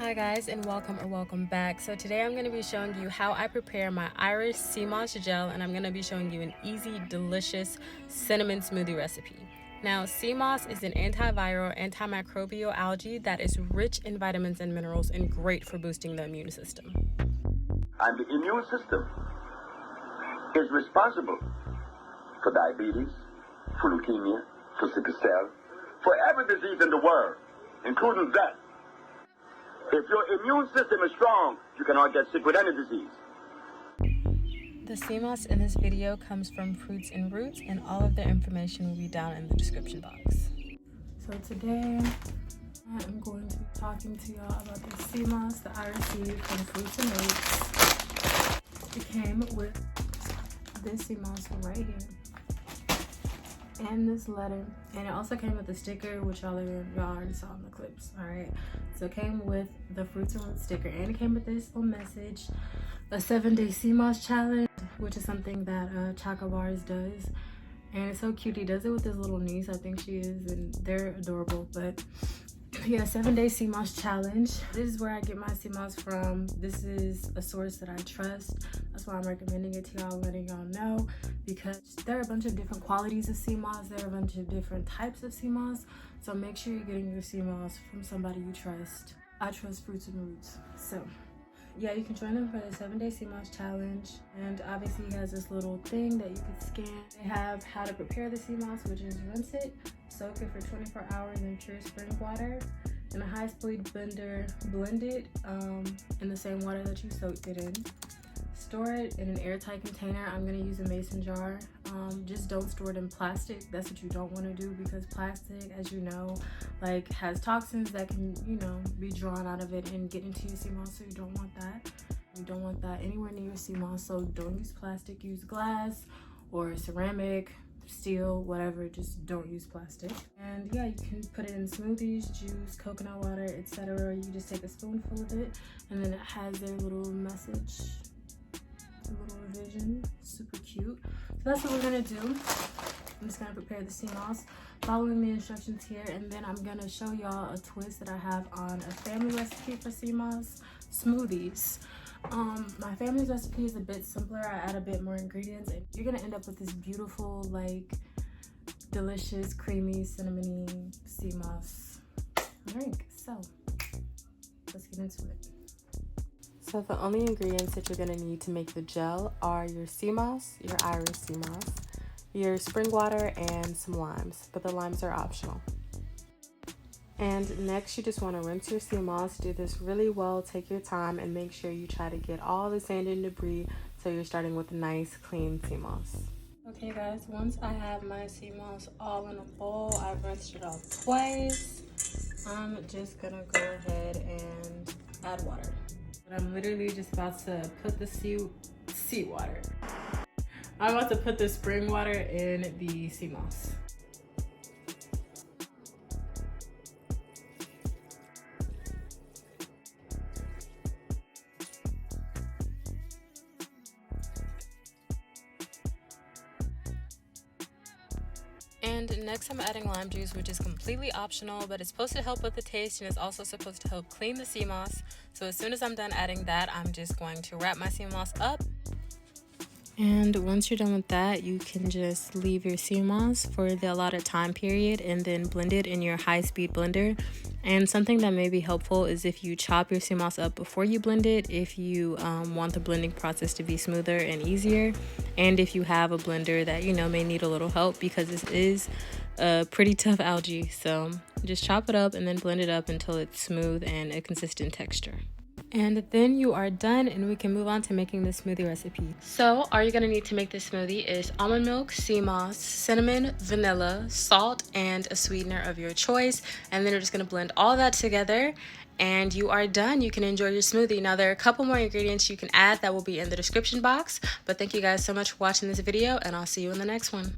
Hi guys, and welcome back. So today I'm going to be showing you how I prepare my Irish SeaMossGel, and I'm going to be showing you an easy, delicious cinnamon smoothie recipe. Now, sea moss is an antiviral, antimicrobial algae that is rich in vitamins and minerals and great for boosting the immune system. And the immune system is responsible for diabetes, for leukemia, for sickle cell, for every disease in the world, including death. If your immune system is strong, you cannot get sick with any disease. The sea moss in this video comes from Fruits N Rootz, and all of their information will be down in the description box. So today, I'm going to be talking to y'all about the sea moss, the Irish seed from Fruits N Rootz. It came with this sea moss right here, and this letter, and it also came with a sticker, which y'all already saw in the clips. All right, so it came with the Fruits N Rootz sticker, and it came with this little message: a 7-day sea moss challenge, which is something that Choco Bars does, and it's so cute. He does it with his little niece, I think she is, and they're adorable. But yeah, 7-day sea moss challenge. This is where I get my sea moss from. This is a source that I trust. That's why I'm recommending it to y'all, letting y'all know, because there are a bunch of different qualities of sea moss. There are a bunch of different types of sea moss. So make sure you're getting your sea moss from somebody you trust. I trust Fruits N Rootz. So yeah, you can join them for the 7-day sea moss challenge, and obviously he has this little thing that you can scan. They have how to prepare the sea moss, which is rinse it, soak it for 24 hours in pure spring water in a high-speed blender, blend it in the same water that you soaked it in. Store it in an airtight container. I'm going to use a mason jar. Just don't store it in plastic. That's what you don't want to do, because plastic, as you know, like, has toxins that can, be drawn out of it and get into your sea moss, so you don't want that. You don't want that anywhere near your sea moss, so don't use plastic. Use glass or ceramic, steel, whatever. Just don't use plastic. And yeah, you can put it in smoothies, juice, coconut water, etc. You just take a spoonful of it, and then it has their little message, little revision. Super cute. So that's what we're gonna do. I'm just gonna prepare the sea moss following the instructions here, and then I'm gonna show y'all a twist that I have on a family recipe for sea moss smoothies. My family's recipe is a bit simpler. I add a bit more ingredients, and you're gonna end up with this beautiful, like, delicious, creamy, cinnamony sea moss drink. So let's get into it. So the only ingredients that you're going to need to make the gel are your sea moss, your Irish sea moss, your spring water, and some limes, but the limes are optional. And next, you just want to rinse your sea moss. Do this really well, take your time, and make sure you try to get all the sand and debris so you're starting with a nice, clean sea moss. Okay guys, once I have my sea moss all in a bowl, I've rinsed it off twice. I'm just going to go ahead and add water. I'm literally just about to put the seawater. I'm about to put the spring water in the sea moss. And next I'm adding lime juice, which is completely optional, but it's supposed to help with the taste, and it's also supposed to help clean the sea moss. So as soon as I'm done adding that, I'm just going to wrap my sea moss up. And once you're done with that, you can just leave your sea moss for the allotted time period and then blend it in your high-speed blender. And something that may be helpful is if you chop your sea moss up before you blend it, if you want the blending process to be smoother and easier, and if you have a blender that may need a little help, because this is a pretty tough algae. So just chop it up and then blend it up until it's smooth and a consistent texture. And then you are done, and we can move on to making this smoothie recipe. So all you're going to need to make this smoothie is almond milk, sea moss, cinnamon, vanilla, salt, and a sweetener of your choice. And then you're just going to blend all that together, and you are done. You can enjoy your smoothie. Now, there are a couple more ingredients you can add that will be in the description box. But thank you guys so much for watching this video, and I'll see you in the next one.